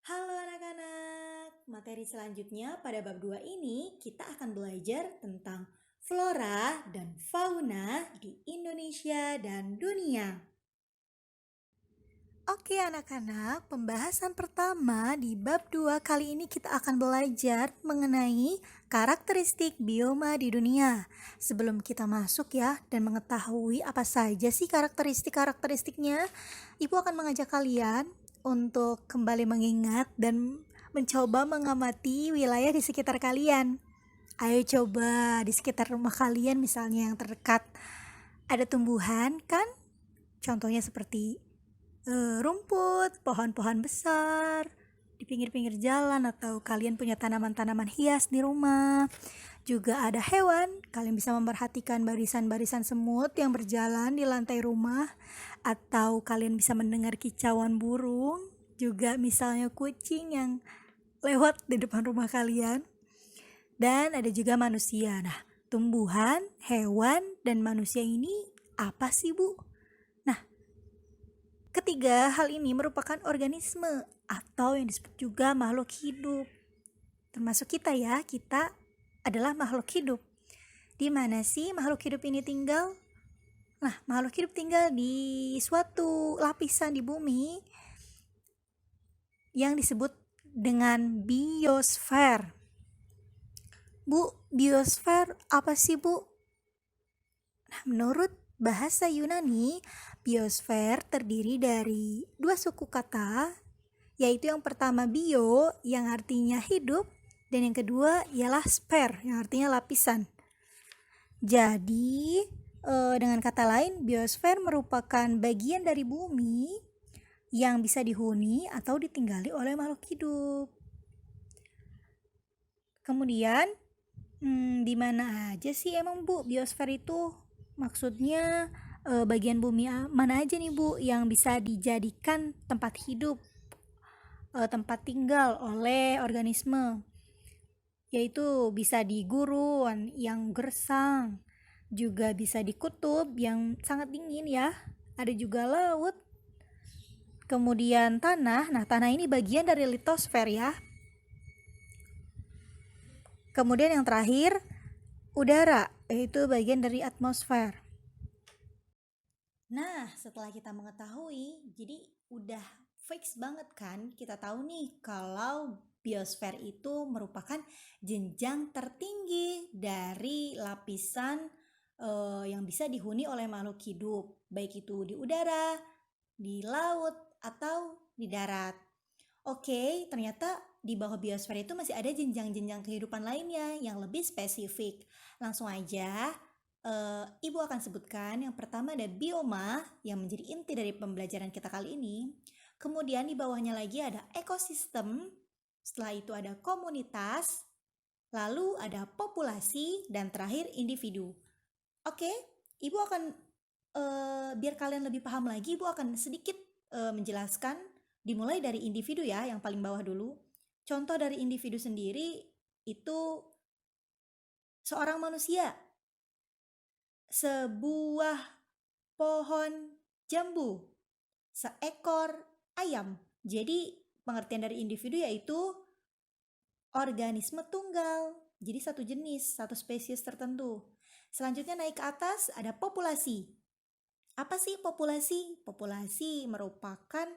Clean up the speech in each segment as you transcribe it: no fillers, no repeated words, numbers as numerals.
Halo anak-anak, materi selanjutnya pada bab 2 ini kita akan belajar tentang flora dan fauna di Indonesia dan dunia. Oke anak-anak, pembahasan pertama di bab 2 kali ini kita akan belajar mengenai karakteristik bioma di dunia. Sebelum kita masuk ya dan mengetahui apa saja sih karakteristik-karakteristiknya, Ibu akan mengajak kalian untuk kembali mengingat dan mencoba mengamati wilayah di sekitar kalian. Ayo coba di sekitar rumah kalian misalnya yang terdekat ada tumbuhan kan? Contohnya seperti rumput, pohon-pohon besar di pinggir-pinggir jalan, atau kalian punya tanaman-tanaman hias di rumah. Juga ada hewan, kalian bisa memperhatikan barisan-barisan semut yang berjalan di lantai rumah, atau kalian bisa mendengar kicauan burung, juga misalnya kucing yang lewat di depan rumah kalian. Dan ada juga manusia. Nah, tumbuhan, hewan, dan manusia ini apa sih, Bu? Ketiga, hal ini merupakan organisme atau yang disebut juga makhluk hidup. Termasuk kita ya, kita adalah makhluk hidup. Di mana sih makhluk hidup ini tinggal? Nah, makhluk hidup tinggal di suatu lapisan di bumi yang disebut dengan biosfer. Bu, biosfer apa sih, Bu? Nah, menurut bahasa Yunani, biosfer terdiri dari dua suku kata, yaitu yang pertama bio yang artinya hidup, dan yang kedua ialah sphere yang artinya lapisan. Jadi dengan kata lain, biosfer merupakan bagian dari bumi yang bisa dihuni atau ditinggali oleh makhluk hidup. Kemudian di mana aja sih emang Bu biosfer itu? Maksudnya bagian bumi mana aja nih Bu yang bisa dijadikan tempat hidup, tempat tinggal oleh organisme? Yaitu bisa di gurun yang gersang, juga bisa di kutub yang sangat dingin ya. Ada juga laut. Kemudian tanah. Nah, tanah ini bagian dari litosfer ya. Kemudian yang terakhir, udara, yaitu bagian dari atmosfer. Nah, setelah kita mengetahui, jadi udah fix banget kan, kita tahu nih kalau biosfer itu merupakan jenjang tertinggi dari lapisan yang bisa dihuni oleh makhluk hidup, baik itu di udara, di laut, atau di darat. Oke, ternyata di bawah biosfer itu masih ada jenjang-jenjang kehidupan lainnya yang lebih spesifik. Langsung aja, Ibu akan sebutkan yang pertama ada bioma yang menjadi inti dari pembelajaran kita kali ini. Kemudian di bawahnya lagi ada ekosistem, setelah itu ada komunitas, lalu ada populasi, dan terakhir individu. Oke, Ibu akan biar kalian lebih paham lagi, Ibu akan sedikit menjelaskan dimulai dari individu ya, yang paling bawah dulu. Contoh dari individu sendiri itu seorang manusia, sebuah pohon jambu, seekor ayam. Jadi pengertian dari individu yaitu organisme tunggal, jadi satu jenis, satu spesies tertentu. Selanjutnya naik ke atas ada populasi. Apa sih populasi? Populasi merupakan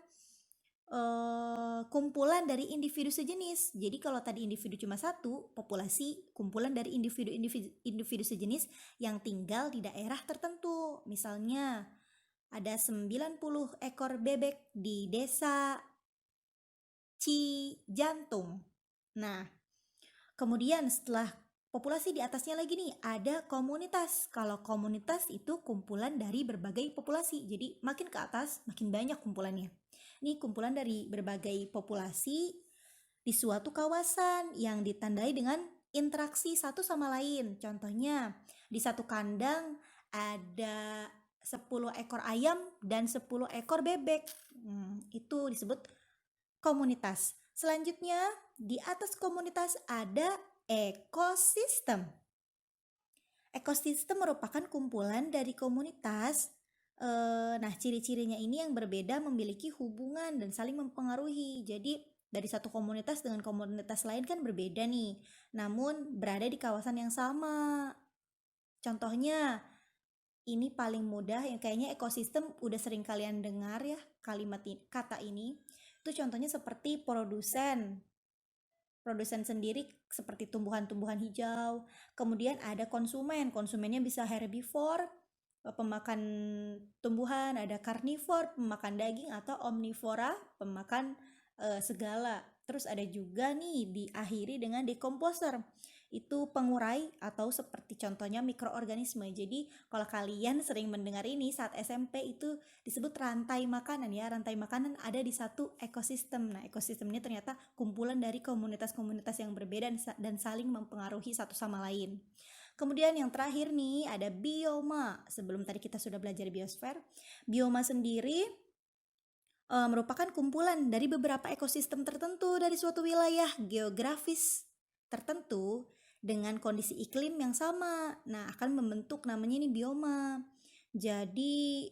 kumpulan dari individu sejenis. Jadi kalau tadi individu cuma satu, populasi kumpulan dari individu sejenis yang tinggal di daerah tertentu. Misalnya ada 90 ekor bebek di desa Cijantung. Nah, kemudian setelah populasi di atasnya lagi nih ada komunitas. Kalau komunitas itu kumpulan dari berbagai populasi. Jadi makin ke atas makin banyak kumpulannya. Ini kumpulan dari berbagai populasi di suatu kawasan yang ditandai dengan interaksi satu sama lain. Contohnya di satu kandang ada 10 ekor ayam dan 10 ekor bebek. Itu disebut komunitas. Selanjutnya di atas komunitas ada ekosistem. Ekosistem merupakan kumpulan dari komunitas. Nah, ciri-cirinya ini yang berbeda memiliki hubungan dan saling mempengaruhi. Jadi dari satu komunitas dengan komunitas lain kan berbeda nih, namun berada di kawasan yang sama. Contohnya, ini paling mudah yang kayaknya ekosistem udah sering kalian dengar ya kata ini. Itu contohnya seperti produsen. Produsen sendiri seperti tumbuhan-tumbuhan hijau. Kemudian ada konsumen. Konsumennya bisa herbivore, pemakan tumbuhan, ada karnivor, pemakan daging, atau omnivora, pemakan segala. Terus ada juga nih diakhiri dengan decomposer. Itu pengurai atau seperti contohnya mikroorganisme. Jadi kalau kalian sering mendengar ini saat SMP itu disebut rantai makanan ya. Rantai makanan ada di satu ekosistem. Nah, ekosistem ini ternyata kumpulan dari komunitas-komunitas yang berbeda dan saling mempengaruhi satu sama lain. Kemudian yang terakhir nih ada bioma. Sebelum tadi kita sudah belajar biosfer. Bioma sendiri merupakan kumpulan dari beberapa ekosistem tertentu dari suatu wilayah geografis tertentu dengan kondisi iklim yang sama. Nah, akan membentuk namanya ini bioma. Jadi,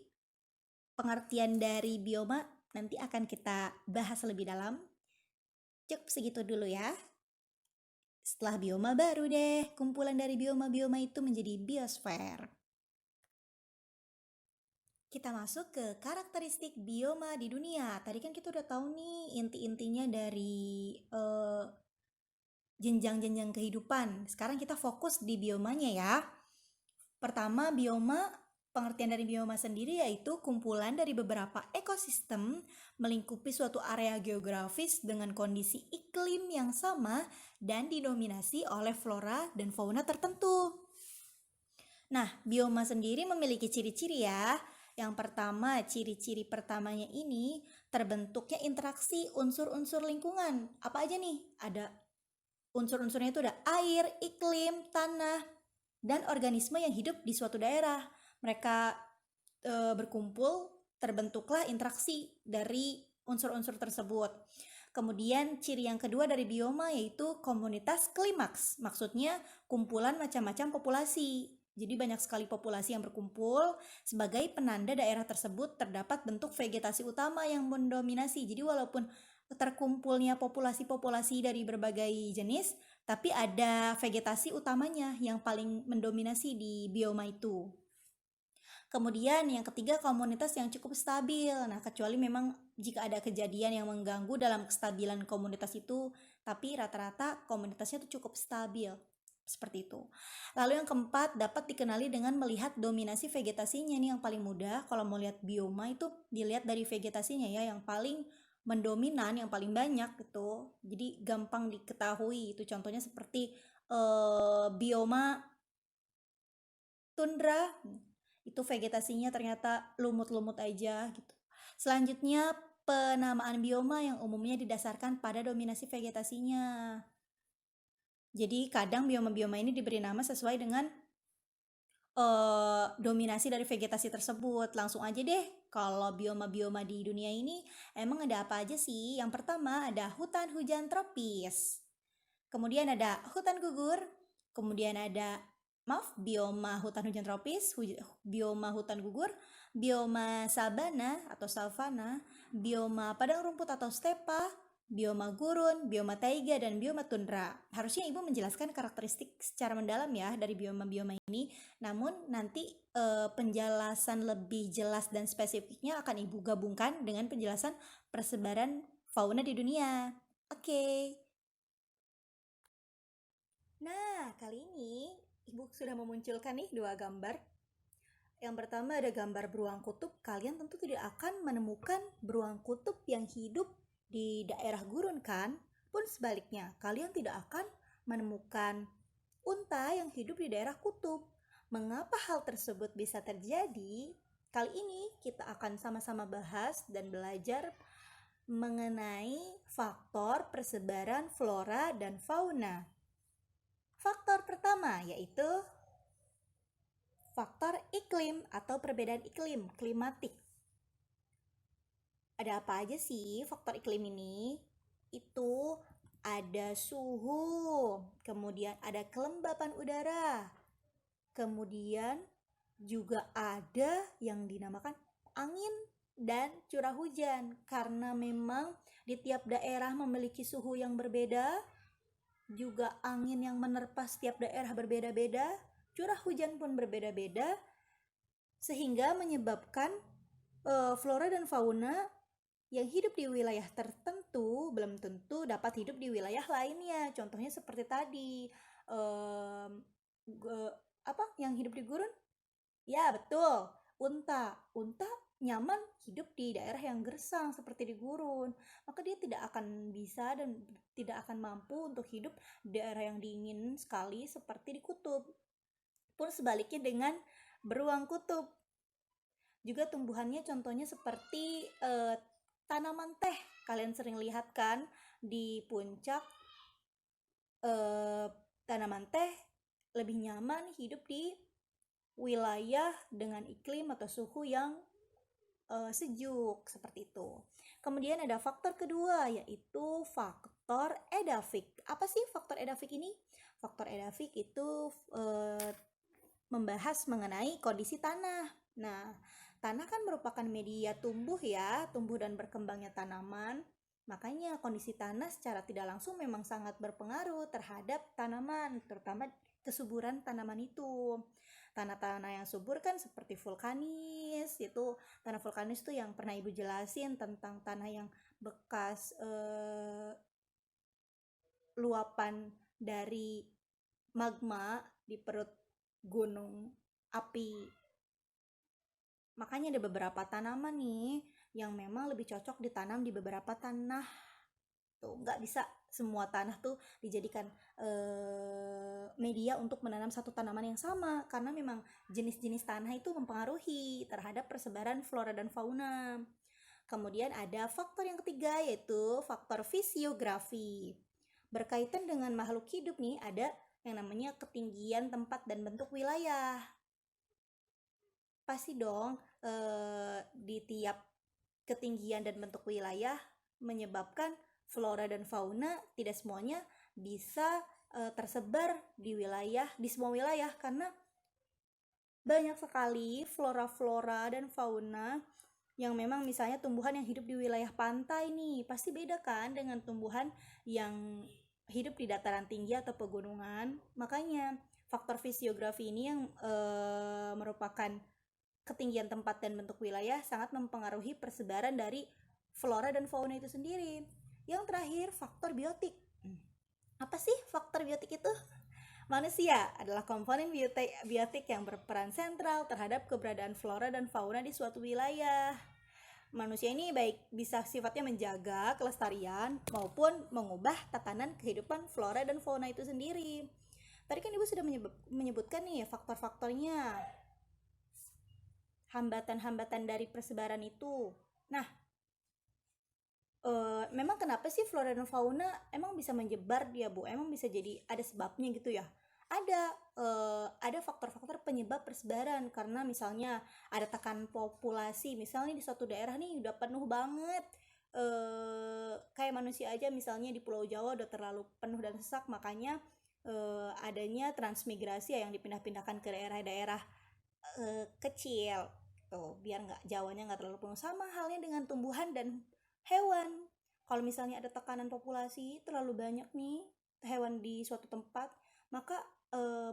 pengertian dari bioma nanti akan kita bahas lebih dalam. Cukup segitu dulu ya. Setelah bioma baru deh, kumpulan dari bioma-bioma itu menjadi biosfer. Kita masuk ke karakteristik bioma di dunia. Tadi kan kita udah tahu nih inti-intinya dari jenjang-jenjang kehidupan. Sekarang kita fokus di biomanya ya. Pertama, bioma, pengertian dari bioma sendiri yaitu kumpulan dari beberapa ekosistem melingkupi suatu area geografis dengan kondisi iklim yang sama dan didominasi oleh flora dan fauna tertentu. Nah, bioma sendiri memiliki ciri-ciri ya. Yang pertama, ciri-ciri pertamanya ini terbentuknya interaksi unsur-unsur lingkungan. Apa aja nih? Ada unsur-unsurnya itu ada air, iklim, tanah, dan organisme yang hidup di suatu daerah. Mereka berkumpul, terbentuklah interaksi dari unsur-unsur tersebut. Kemudian ciri yang kedua dari bioma yaitu komunitas klimaks. Maksudnya kumpulan macam-macam populasi. Jadi banyak sekali populasi yang berkumpul sebagai penanda daerah tersebut terdapat bentuk vegetasi utama yang mendominasi. Jadi walaupun terkumpulnya populasi-populasi dari berbagai jenis, tapi ada vegetasi utamanya yang paling mendominasi di bioma itu. Kemudian yang ketiga, komunitas yang cukup stabil. Nah, kecuali memang jika ada kejadian yang mengganggu dalam kestabilan komunitas itu, tapi rata-rata komunitasnya itu cukup stabil. Seperti itu. Lalu yang keempat, dapat dikenali dengan melihat dominasi vegetasinya. Ini yang paling mudah. Kalau mau lihat bioma itu dilihat dari vegetasinya ya, yang paling mendominan, yang paling banyak gitu. Jadi gampang diketahui. Itu contohnya seperti bioma tundra. Itu vegetasinya ternyata lumut-lumut aja gitu. Selanjutnya penamaan bioma yang umumnya didasarkan pada dominasi vegetasinya. Jadi kadang bioma-bioma ini diberi nama sesuai dengan dominasi dari vegetasi tersebut. Langsung aja deh, kalau bioma-bioma di dunia ini emang ada apa aja sih? Yang pertama ada hutan hujan tropis. Kemudian ada hutan gugur. Kemudian ada bioma hutan hujan tropis, bioma hutan gugur, bioma sabana atau savana, bioma padang rumput atau stepa, bioma gurun, bioma taiga, dan bioma tundra. Harusnya Ibu menjelaskan karakteristik secara mendalam ya dari bioma-bioma ini. Namun nanti penjelasan lebih jelas dan spesifiknya akan Ibu gabungkan dengan penjelasan persebaran fauna di dunia. Oke. Nah, kali ini Ibu sudah memunculkan nih dua gambar. Yang pertama ada gambar beruang kutub. Kalian tentu tidak akan menemukan beruang kutub yang hidup di daerah gurun kan? Pun sebaliknya, kalian tidak akan menemukan unta yang hidup di daerah kutub. Mengapa hal tersebut bisa terjadi? Kali ini kita akan sama-sama bahas dan belajar mengenai faktor persebaran flora dan fauna. Faktor pertama yaitu faktor iklim atau perbedaan iklim, klimatik. Ada apa aja sih faktor iklim ini? Itu ada suhu, kemudian ada kelembapan udara, kemudian juga ada yang dinamakan angin, dan curah hujan. Karena memang di tiap daerah memiliki suhu yang berbeda, juga angin yang menerpa setiap daerah berbeda-beda, curah hujan pun berbeda-beda, sehingga menyebabkan flora dan fauna yang hidup di wilayah tertentu belum tentu dapat hidup di wilayah lainnya. Contohnya seperti tadi, em, apa yang hidup di gurun? Ya betul, unta. Unta nyaman hidup di daerah yang gersang seperti di gurun. Maka dia tidak akan bisa dan tidak akan mampu untuk hidup di daerah yang dingin sekali seperti di kutub. Pun sebaliknya dengan beruang kutub. Juga tumbuhannya contohnya seperti tanaman teh. Kalian sering lihat kan di puncak tanaman teh lebih nyaman hidup di wilayah dengan iklim atau suhu yang sejuk seperti itu. Kemudian ada faktor kedua yaitu faktor edafik. Apa sih faktor edafik ini? Faktor edafik itu membahas mengenai kondisi tanah. Nah, tanah kan merupakan media tumbuh ya, tumbuh dan berkembangnya tanaman. Makanya kondisi tanah secara tidak langsung memang sangat berpengaruh terhadap tanaman, terutama kesuburan tanaman itu. Tanah-tanah yang subur kan seperti vulkanis, itu tanah vulkanis tuh yang pernah ibu jelasin tentang tanah yang bekas luapan dari magma di perut gunung api. Makanya ada beberapa tanaman nih yang memang lebih cocok ditanam di beberapa tanah. Tuh, nggak bisa semua tanah tuh dijadikan media untuk menanam satu tanaman yang sama, karena memang jenis-jenis tanah itu mempengaruhi terhadap persebaran flora dan fauna. Kemudian ada faktor yang ketiga yaitu faktor fisiografi. Berkaitan dengan makhluk hidup nih, ada yang namanya ketinggian tempat dan bentuk wilayah. Pasti dong di tiap ketinggian dan bentuk wilayah menyebabkan flora dan fauna tidak semuanya bisa tersebar di semua wilayah, karena banyak sekali flora-flora dan fauna yang memang misalnya tumbuhan yang hidup di wilayah pantai nih pasti beda kan dengan tumbuhan yang hidup di dataran tinggi atau pegunungan. Makanya faktor fisiografi ini yang merupakan ketinggian tempat dan bentuk wilayah sangat mempengaruhi persebaran dari flora dan fauna itu sendiri. Yang terakhir, faktor biotik. Apa sih faktor biotik itu? Manusia adalah komponen biotik yang berperan sentral terhadap keberadaan flora dan fauna di suatu wilayah. Manusia ini baik bisa sifatnya menjaga kelestarian maupun mengubah tatanan kehidupan flora dan fauna itu sendiri. Tadi kan Ibu sudah menyebutkan nih faktor-faktornya, hambatan-hambatan dari persebaran itu. Nah, memang kenapa sih flora dan fauna emang bisa menyebar dia Bu? Emang bisa jadi ada sebabnya gitu ya? Ada faktor-faktor penyebab persebaran, karena misalnya ada tekanan populasi, misalnya di suatu daerah nih udah penuh banget, kayak manusia aja misalnya di Pulau Jawa udah terlalu penuh dan sesak, makanya adanya transmigrasi yang dipindah-pindahkan ke daerah-daerah kecil tuh biar nggak Jawanya nggak terlalu penuh. Sama halnya dengan tumbuhan dan hewan. Kalau misalnya ada tekanan populasi terlalu banyak nih hewan di suatu tempat, maka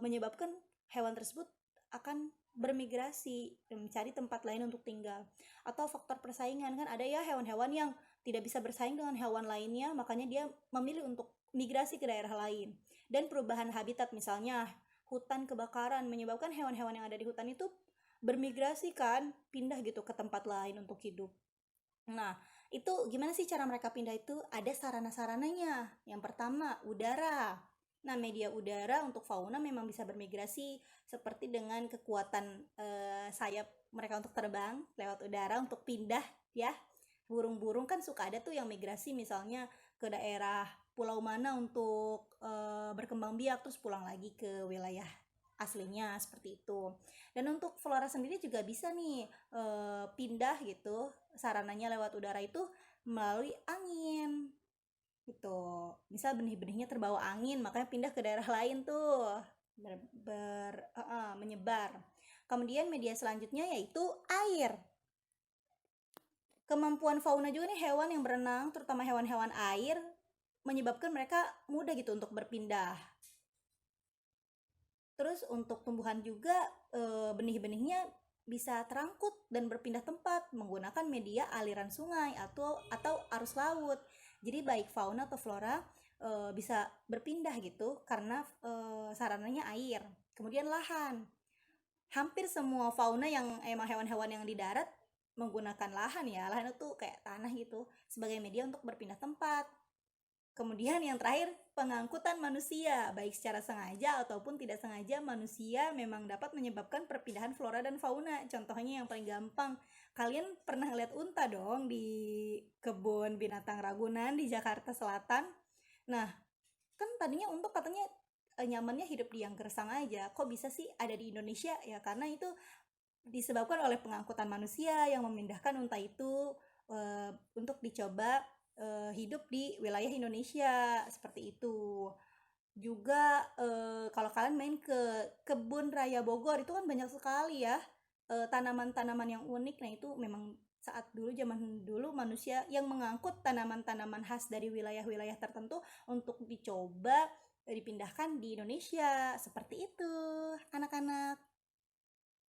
menyebabkan hewan tersebut akan bermigrasi dan mencari tempat lain untuk tinggal. Atau faktor persaingan, kan ada ya hewan-hewan yang tidak bisa bersaing dengan hewan lainnya, makanya dia memilih untuk migrasi ke daerah lain. Dan perubahan habitat, misalnya hutan kebakaran menyebabkan hewan-hewan yang ada di hutan itu bermigrasi kan, pindah gitu ke tempat lain untuk hidup. Nah, itu gimana sih cara mereka pindah itu? Ada sarana-sarananya. Yang pertama, udara. Nah, media udara untuk fauna memang bisa bermigrasi seperti dengan kekuatan sayap mereka untuk terbang lewat udara untuk pindah ya. Burung-burung kan suka ada tuh yang migrasi misalnya ke daerah pulau mana untuk berkembang biak terus pulang lagi ke wilayah aslinya seperti itu. Dan untuk flora sendiri juga bisa nih pindah gitu, sarananya lewat udara itu melalui angin gitu. Misal benih-benihnya terbawa angin, makanya pindah ke daerah lain tuh, menyebar. Kemudian media selanjutnya yaitu air. kemampuan fauna juga nih, hewan yang berenang, terutama hewan-hewan air, menyebabkan mereka mudah gitu untuk berpindah. Terus untuk tumbuhan juga benih-benihnya bisa terangkut dan berpindah tempat menggunakan media aliran sungai atau arus laut. Jadi baik fauna atau flora bisa berpindah gitu karena sarananya air. Kemudian lahan. Hampir semua fauna yang emang hewan-hewan yang di darat menggunakan lahan ya. Lahan itu kayak tanah gitu sebagai media untuk berpindah tempat. Kemudian yang terakhir, pengangkutan manusia, baik secara sengaja ataupun tidak sengaja, manusia memang dapat menyebabkan perpindahan flora dan fauna. Contohnya yang paling gampang, kalian pernah lihat unta dong di kebun binatang Ragunan di Jakarta Selatan. Nah, kan tadinya untuk katanya nyamannya hidup di yang gersang aja. Kok bisa sih ada di Indonesia? Ya karena itu disebabkan oleh pengangkutan manusia yang memindahkan unta itu untuk dicoba hidup di wilayah Indonesia seperti itu. Juga kalau kalian main ke kebun raya Bogor itu kan banyak sekali ya tanaman-tanaman yang unik. Nah itu memang saat dulu zaman dulu manusia yang mengangkut tanaman-tanaman khas dari wilayah-wilayah tertentu untuk dicoba dipindahkan di Indonesia seperti itu anak-anak.